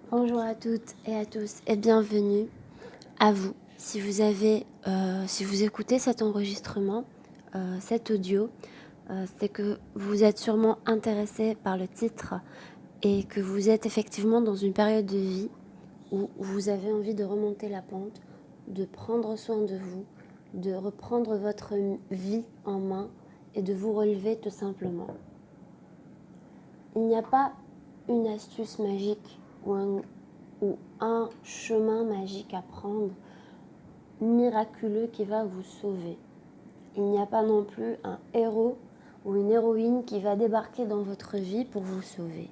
Bonjour à toutes et à tous et bienvenue à vous. Si vous écoutez cet enregistrement, cet audio, c'est que vous êtes sûrement intéressé par le titre et que vous êtes effectivement dans une période de vie où vous avez envie de remonter la pente, de prendre soin de vous, de reprendre votre vie en main et de vous relever tout simplement. Il n'y a pas une astuce magique ou un chemin magique à prendre, miraculeux qui va vous sauver. Il n'y a pas non plus un héros ou une héroïne qui va débarquer dans votre vie pour vous sauver.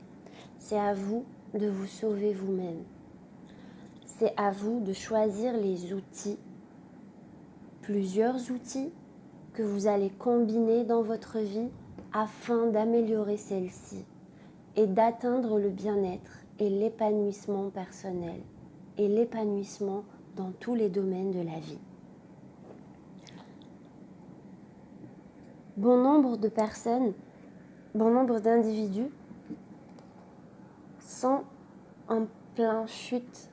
C'est à vous de vous sauver vous-même. C'est à vous de choisir les outils, plusieurs outils que vous allez combiner dans votre vie afin d'améliorer celle-ci et d'atteindre le bien-être et l'épanouissement personnel et l'épanouissement dans tous les domaines de la vie. Bon nombre de personnes, bon nombre d'individus sont en plein chute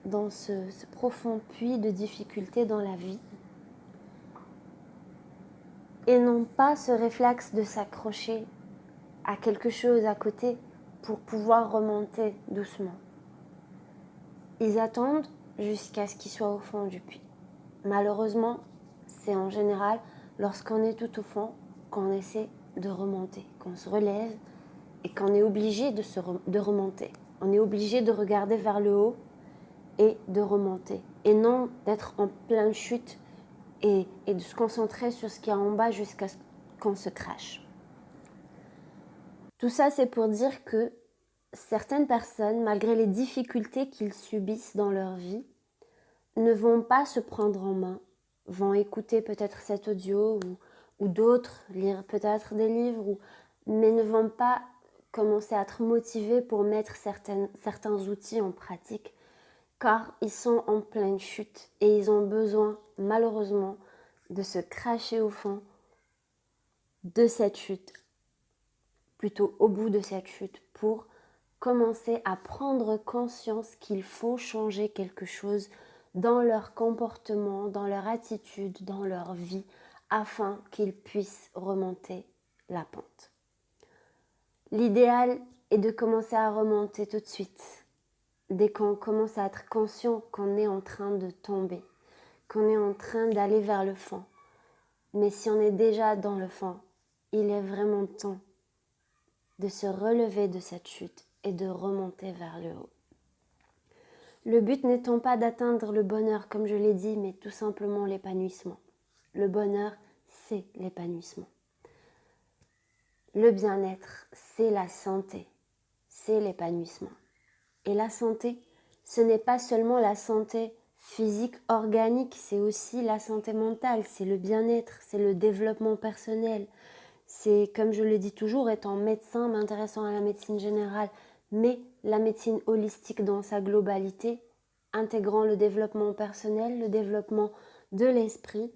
dans ce profond puits de difficultés dans la vie et n'ont pas ce réflexe de s'accrocher à quelque chose à côté pour pouvoir remonter doucement. Ils attendent jusqu'à ce qu'ils soient au fond du puits. Malheureusement, c'est en général lorsqu'on est tout au fond qu'on essaie de remonter, qu'on se relève et qu'on est obligé de remonter. On est obligé de regarder vers le haut et de remonter. Et non d'être en pleine chute et de se concentrer sur ce qu'il y a en bas jusqu'à ce qu'on se crache. Tout ça, c'est pour dire que certaines personnes, malgré les difficultés qu'ils subissent dans leur vie, ne vont pas se prendre en main, vont écouter peut-être cet audio ou d'autres, lire peut-être des livres, mais ne vont pas commencer à être motivés pour mettre certains outils en pratique, car ils sont en pleine chute et ils ont besoin, malheureusement, de se cracher au fond de cette chute, plutôt au bout de cette chute, pour commencer à prendre conscience qu'il faut changer quelque chose dans leur comportement, dans leur attitude, dans leur vie, afin qu'ils puissent remonter la pente. L'idéal est de commencer à remonter tout de suite, dès qu'on commence à être conscient qu'on est en train de tomber, qu'on est en train d'aller vers le fond. Mais si on est déjà dans le fond, il est vraiment temps de se relever de cette chute et de remonter vers le haut. Le but n'étant pas d'atteindre le bonheur, comme je l'ai dit, mais tout simplement l'épanouissement. Le bonheur, c'est l'épanouissement. Le bien-être, c'est la santé, c'est l'épanouissement. Et la santé, ce n'est pas seulement la santé physique, organique, c'est aussi la santé mentale, c'est le bien-être, c'est le développement personnel. C'est, comme je le dis toujours, étant médecin, m'intéressant à la médecine générale, mais la médecine holistique dans sa globalité, intégrant le développement personnel, le développement de l'esprit.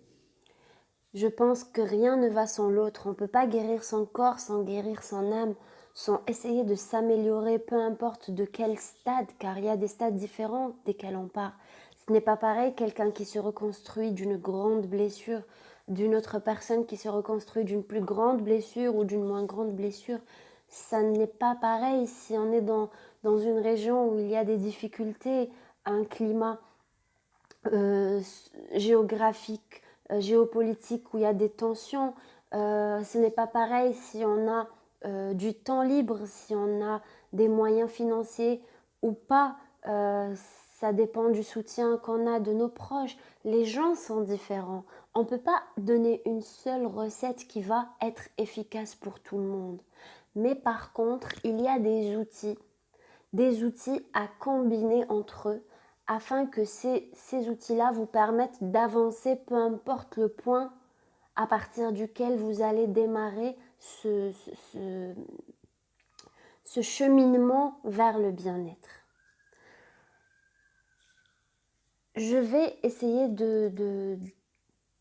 Je pense que rien ne va sans l'autre. On ne peut pas guérir son corps sans guérir son âme, sans essayer de s'améliorer, peu importe de quel stade, car il y a des stades différents desquels on part. Ce n'est pas pareil quelqu'un qui se reconstruit d'une grande blessure, d'une autre personne qui se reconstruit d'une plus grande blessure ou d'une moins grande blessure. Ça n'est pas pareil si on est dans une région où il y a des difficultés, un climat géographique, géopolitique où il y a des tensions. Ce n'est pas pareil si on a du temps libre, si on a des moyens financiers ou pas. Ça dépend du soutien qu'on a de nos proches. Les gens sont différents. On ne peut pas donner une seule recette qui va être efficace pour tout le monde. Mais par contre, il y a des outils à combiner entre eux afin que ces outils-là vous permettent d'avancer, peu importe le point à partir duquel vous allez démarrer ce cheminement vers le bien-être. Je vais essayer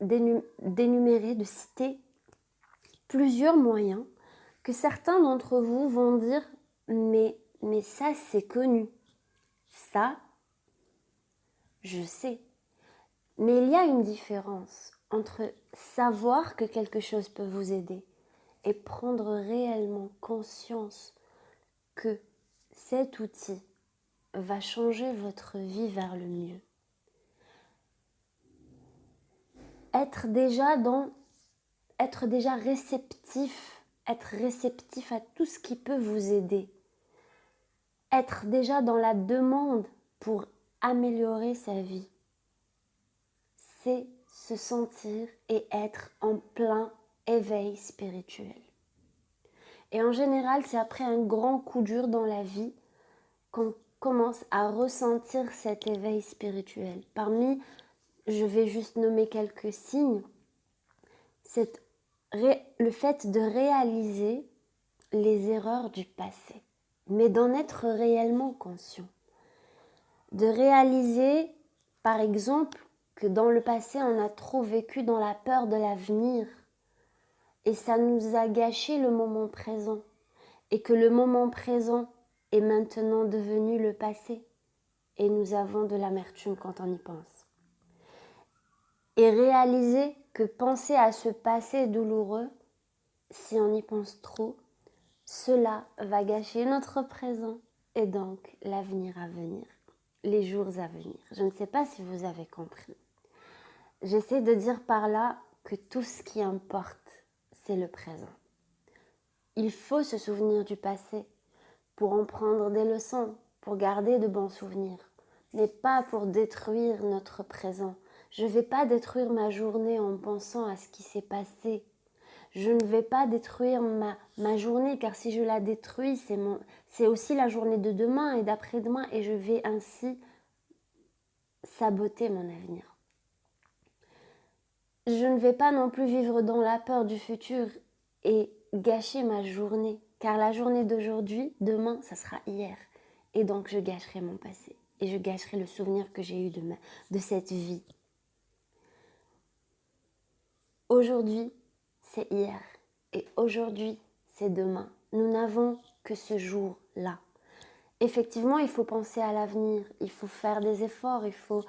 d'énumérer, de citer plusieurs moyens que certains d'entre vous vont dire mais ça c'est connu. Ça, je sais. Mais il y a une différence entre savoir que quelque chose peut vous aider et prendre réellement conscience que cet outil va changer votre vie vers le mieux. Être déjà réceptif, être réceptif à tout ce qui peut vous aider. Être déjà dans la demande pour améliorer sa vie. C'est se sentir et être en plein éveil spirituel. Et en général, c'est après un grand coup dur dans la vie qu'on commence à ressentir cet éveil spirituel. Je vais juste nommer quelques signes, le fait de réaliser les erreurs du passé, mais d'en être réellement conscient. De réaliser, par exemple, que dans le passé, on a trop vécu dans la peur de l'avenir et ça nous a gâché le moment présent et que le moment présent est maintenant devenu le passé et nous avons de l'amertume quand on y pense. Et réaliser que penser à ce passé douloureux, si on y pense trop, cela va gâcher notre présent et donc l'avenir à venir, les jours à venir. Je ne sais pas si vous avez compris. J'essaie de dire par là que tout ce qui importe, c'est le présent. Il faut se souvenir du passé pour en prendre des leçons, pour garder de bons souvenirs, mais pas pour détruire notre présent. Je ne vais pas détruire ma journée en pensant à ce qui s'est passé. Je ne vais pas détruire ma journée, car si je la détruis, c'est aussi la journée de demain et d'après-demain, et je vais ainsi saboter mon avenir. Je ne vais pas non plus vivre dans la peur du futur et gâcher ma journée, car la journée d'aujourd'hui, demain, ça sera hier. Et donc, je gâcherai mon passé et je gâcherai le souvenir que j'ai eu de cette vie. Aujourd'hui, c'est hier et aujourd'hui, c'est demain. Nous n'avons que ce jour-là. Effectivement, il faut penser à l'avenir, il faut faire des efforts, il faut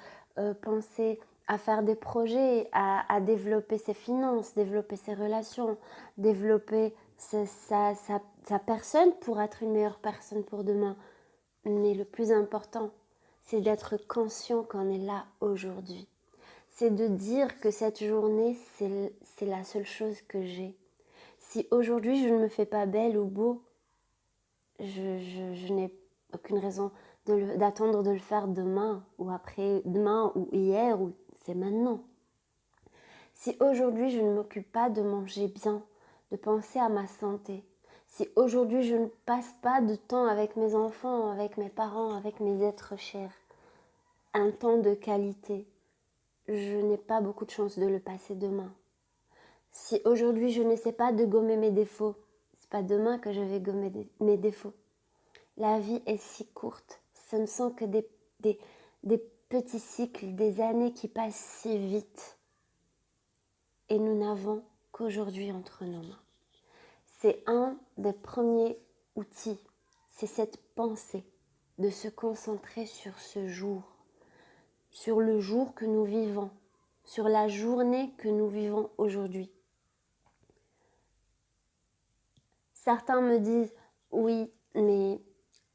penser à faire des projets, à développer ses finances, développer ses relations, développer sa personne pour être une meilleure personne pour demain. Mais le plus important, c'est d'être conscient qu'on est là aujourd'hui. C'est de dire que cette journée, c'est la seule chose que j'ai. Si aujourd'hui je ne me fais pas belle ou beau, je n'ai aucune raison d'attendre de le faire demain ou après-demain ou hier ou c'est maintenant. Si aujourd'hui je ne m'occupe pas de manger bien, de penser à ma santé, si aujourd'hui je ne passe pas de temps avec mes enfants, avec mes parents, avec mes êtres chers, un temps de qualité, je n'ai pas beaucoup de chance de le passer demain. Si aujourd'hui je n'essaie pas de gommer mes défauts, c'est pas demain que je vais gommer mes défauts. La vie est si courte, ce ne sont que des petits cycles, des années qui passent si vite. Et nous n'avons qu'aujourd'hui entre nos mains. C'est un des premiers outils, c'est cette pensée de se concentrer sur ce jour, sur le jour que nous vivons, sur la journée que nous vivons aujourd'hui. Certains me disent, oui, mais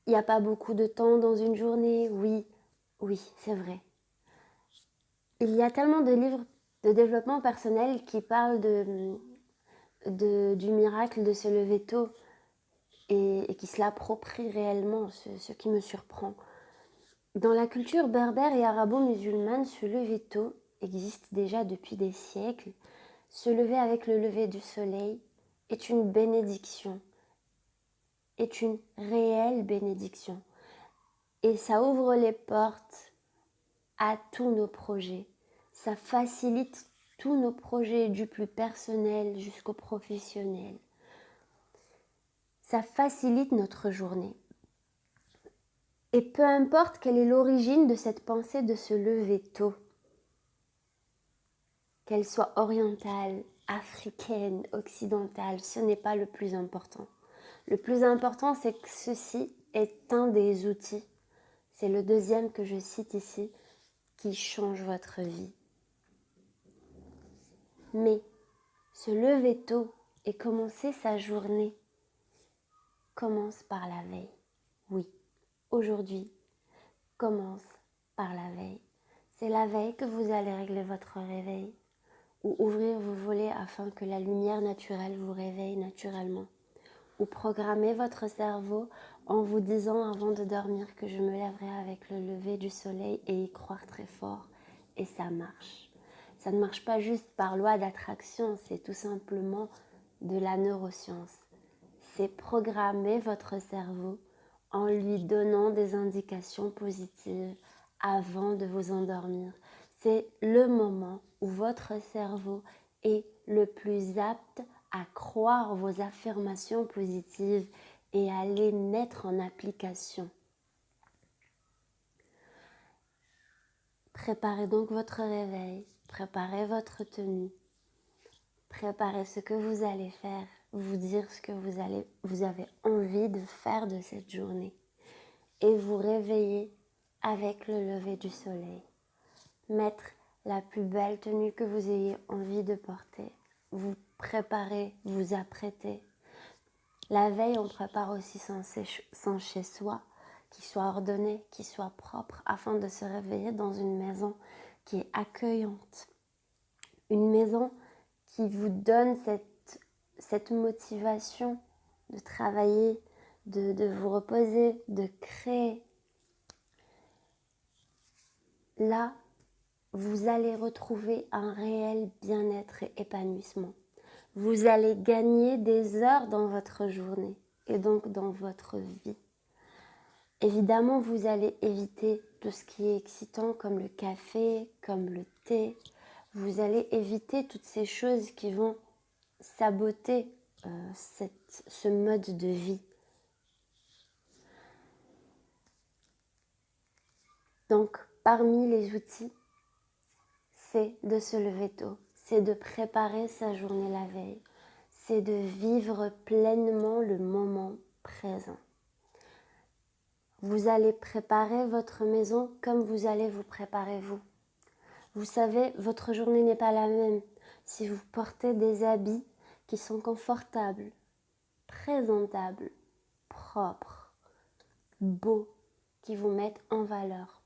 il n'y a pas beaucoup de temps dans une journée. Oui, c'est vrai. Il y a tellement de livres de développement personnel qui parlent du miracle de se lever tôt et qui se l'approprient réellement, ce qui me surprend. Dans la culture berbère et arabo-musulmane, se lever tôt existe déjà depuis des siècles. Se lever avec le lever du soleil est une bénédiction, est une réelle bénédiction. Et ça ouvre les portes à tous nos projets. Ça facilite tous nos projets, du plus personnel jusqu'au professionnel. Ça facilite notre journée. Et peu importe quelle est l'origine de cette pensée de se lever tôt, qu'elle soit orientale, africaine, occidentale, ce n'est pas le plus important. Le plus important, c'est que ceci est un des outils. C'est le deuxième que je cite ici qui change votre vie. Mais se lever tôt et commencer sa journée commence par la veille. Oui, aujourd'hui commence par la veille. C'est la veille que vous allez régler votre réveil ou ouvrir vos volets afin que la lumière naturelle vous réveille naturellement. Ou programmer votre cerveau en vous disant avant de dormir que je me lèverai avec le lever du soleil et y croire très fort. Et ça marche. Ça ne marche pas juste par loi d'attraction, c'est tout simplement de la neuroscience. C'est programmer votre cerveau en lui donnant des indications positives avant de vous endormir. C'est le moment où votre cerveau est le plus apte à croire vos affirmations positives et à les mettre en application. Préparez donc votre réveil, préparez votre tenue, préparez ce que vous allez faire, vous dire ce que vous avez envie de faire de cette journée et vous réveiller avec le lever du soleil. Mettre la plus belle tenue que vous ayez envie de porter, vous préparer, vous apprêter. La veille, on prépare aussi son chez-soi, qui soit ordonné, qui soit propre, afin de se réveiller dans une maison qui est accueillante. Une maison qui vous donne cette motivation de travailler, de vous reposer, de créer. Là, vous allez retrouver un réel bien-être et épanouissement. Vous allez gagner des heures dans votre journée et donc dans votre vie. Évidemment, vous allez éviter tout ce qui est excitant comme le café, comme le thé. Vous allez éviter toutes ces choses qui vont saboter ce mode de vie. Donc, parmi les outils, c'est de se lever tôt, c'est de préparer sa journée la veille, c'est de vivre pleinement le moment présent. Vous allez préparer votre maison comme vous allez vous préparer vous. Vous savez, votre journée n'est pas la même si vous portez des habits qui sont confortables, présentables, propres, beaux, qui vous mettent en valeur.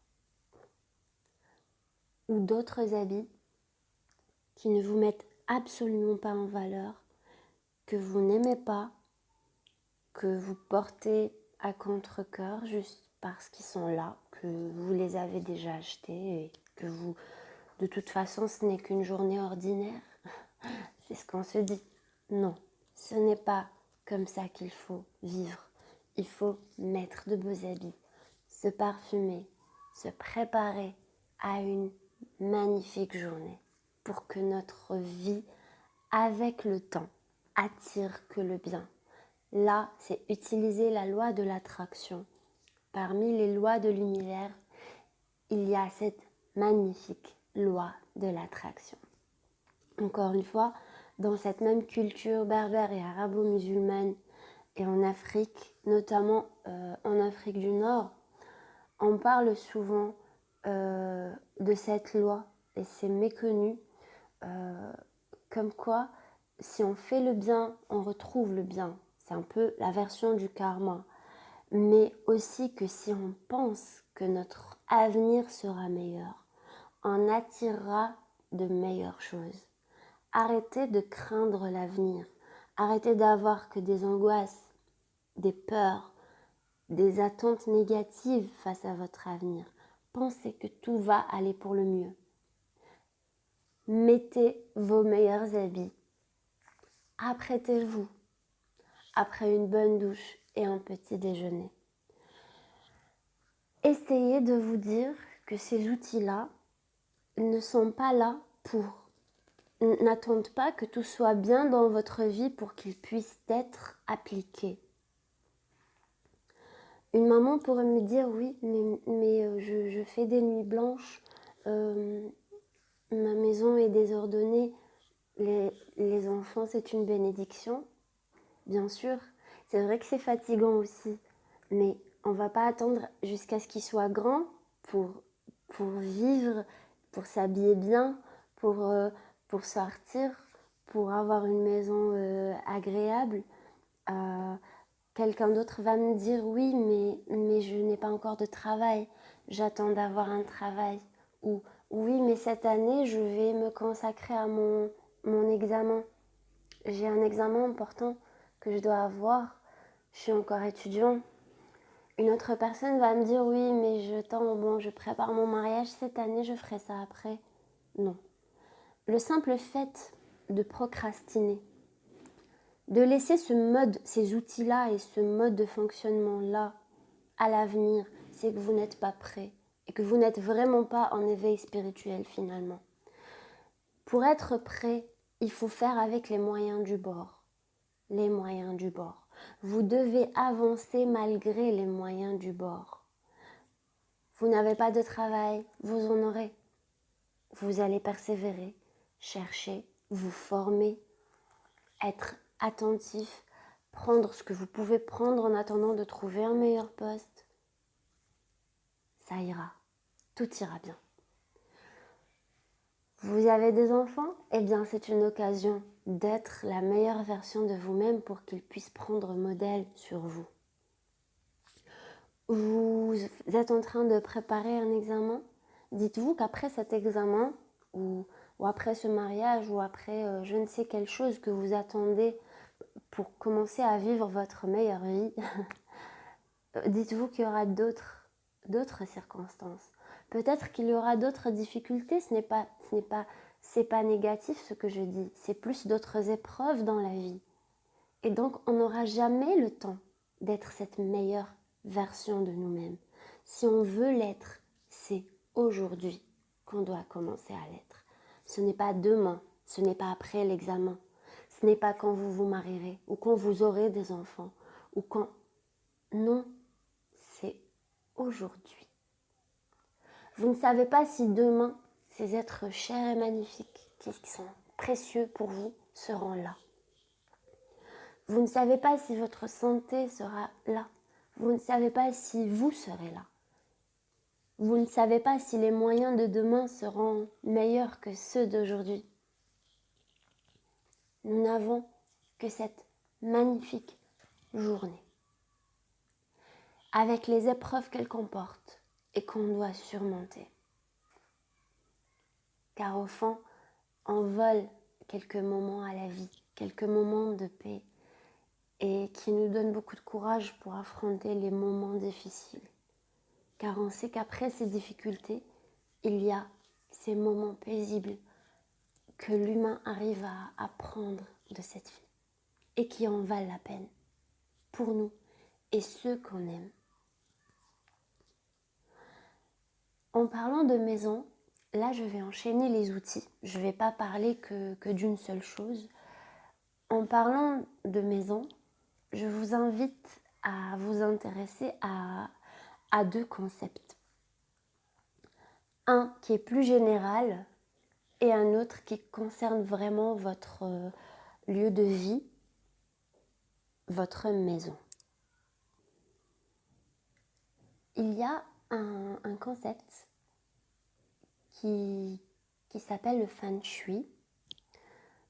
Ou d'autres habits qui ne vous mettent absolument pas en valeur, que vous n'aimez pas, que vous portez à contre-cœur juste parce qu'ils sont là, que vous les avez déjà achetés et que vous, de toute façon, ce n'est qu'une journée ordinaire. C'est ce qu'on se dit. Non, ce n'est pas comme ça qu'il faut vivre. Il faut mettre de beaux habits, se parfumer, se préparer à une magnifique journée pour que notre vie, avec le temps, attire que le bien. Là, c'est utiliser la loi de l'attraction. Parmi les lois de l'univers, il y a cette magnifique loi de l'attraction. Encore une fois, dans cette même culture berbère et arabo-musulmane et en Afrique, notamment en Afrique du Nord, on parle souvent de cette loi et c'est méconnu, comme quoi si on fait le bien, on retrouve le bien. C'est un peu la version du karma. Mais aussi que si on pense que notre avenir sera meilleur, on attirera de meilleures choses. Arrêtez de craindre l'avenir. Arrêtez d'avoir que des angoisses, des peurs, des attentes négatives face à votre avenir. Pensez que tout va aller pour le mieux. Mettez vos meilleurs habits. Apprêtez-vous après une bonne douche et un petit déjeuner. Essayez de vous dire que ces outils-là ne sont pas là pour... N'attendent pas que tout soit bien dans votre vie pour qu'ils puissent être appliqués. Une maman pourrait me dire, oui, mais je fais des nuits blanches, ma maison est désordonnée, les enfants c'est une bénédiction. Bien sûr, c'est vrai que c'est fatigant aussi, mais On va pas attendre jusqu'à ce qu'il soit grand pour vivre, pour s'habiller bien, pour sortir, pour avoir une maison agréable. Quelqu'un d'autre va me dire oui, mais je n'ai pas encore de travail, j'attends d'avoir un travail. Ou oui, mais cette année, je vais me consacrer à mon examen. J'ai un examen important que je dois avoir, je suis encore étudiant. Une autre personne va me dire oui, mais je prépare mon mariage cette année, je ferai ça après. Non. Le simple fait de procrastiner, de laisser ce mode, ces outils-là et ce mode de fonctionnement-là à l'avenir, c'est que vous n'êtes pas prêt et que vous n'êtes vraiment pas en éveil spirituel finalement. Pour être prêt, il faut faire avec les moyens du bord. Les moyens du bord. Vous devez avancer malgré les moyens du bord. Vous n'avez pas de travail, vous en aurez. Vous allez persévérer, chercher, vous former, être attentif, prendre ce que vous pouvez prendre en attendant de trouver un meilleur poste. Ça ira, tout ira bien. Vous avez des enfants? Eh bien, c'est une occasion d'être la meilleure version de vous-même pour qu'ils puissent prendre modèle sur vous. Vous êtes en train de préparer un examen? Dites-vous qu'après cet examen, ou après ce mariage, ou après je ne sais quelle chose que vous attendez pour commencer à vivre votre meilleure vie, dites-vous qu'il y aura d'autres circonstances. Peut-être qu'il y aura d'autres difficultés, c'est pas négatif ce que je dis, c'est plus d'autres épreuves dans la vie. Et donc on n'aura jamais le temps d'être cette meilleure version de nous-mêmes. Si on veut l'être, c'est aujourd'hui qu'on doit commencer à l'être. Ce n'est pas demain, ce n'est pas après l'examen, ce n'est pas quand vous vous marierez ou quand vous aurez des enfants ou quand... Non, c'est aujourd'hui. Vous ne savez pas si demain, ces êtres chers et magnifiques qui sont précieux pour vous seront là. Vous ne savez pas si votre santé sera là. Vous ne savez pas si vous serez là. Vous ne savez pas si les moyens de demain seront meilleurs que ceux d'aujourd'hui. Nous n'avons que cette magnifique journée, avec les épreuves qu'elle comporte et qu'on doit surmonter. Car au fond, on vole quelques moments à la vie, quelques moments de paix, et qui nous donnent beaucoup de courage pour affronter les moments difficiles. Car on sait qu'après ces difficultés, il y a ces moments paisibles que l'humain arrive à prendre de cette vie et qui en valent la peine pour nous et ceux qu'on aime. En parlant de maison, là je vais enchaîner les outils. Je ne vais pas parler que d'une seule chose. En parlant de maison, je vous invite à vous intéresser à deux concepts. Un qui est plus général et un autre qui concerne vraiment votre lieu de vie, votre maison. Il y a un concept qui s'appelle le Feng Shui.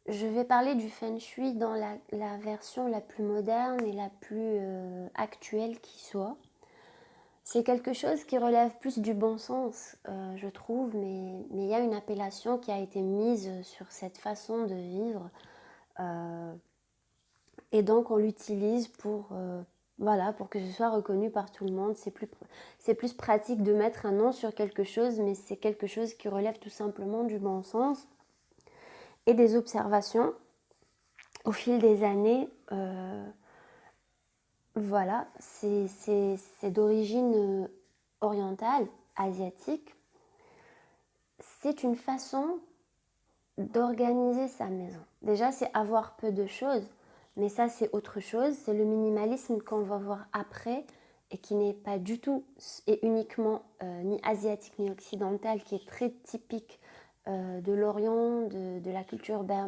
Je vais parler du Feng Shui dans la version la plus moderne et la plus actuelle qui soit. C'est quelque chose qui relève plus du bon sens, je trouve, mais il y a une appellation qui a été mise sur cette façon de vivre. Et donc on l'utilise pour que ce soit reconnu par tout le monde. C'est plus pratique de mettre un nom sur quelque chose, mais c'est quelque chose qui relève tout simplement du bon sens et des observations au fil des années. C'est d'origine orientale, asiatique. C'est une façon d'organiser sa maison. Déjà, c'est avoir peu de choses, mais ça, c'est autre chose. C'est le minimalisme qu'on va voir après et qui n'est pas du tout et uniquement ni asiatique ni occidental, qui est très typique de l'Orient, de la culture berbère.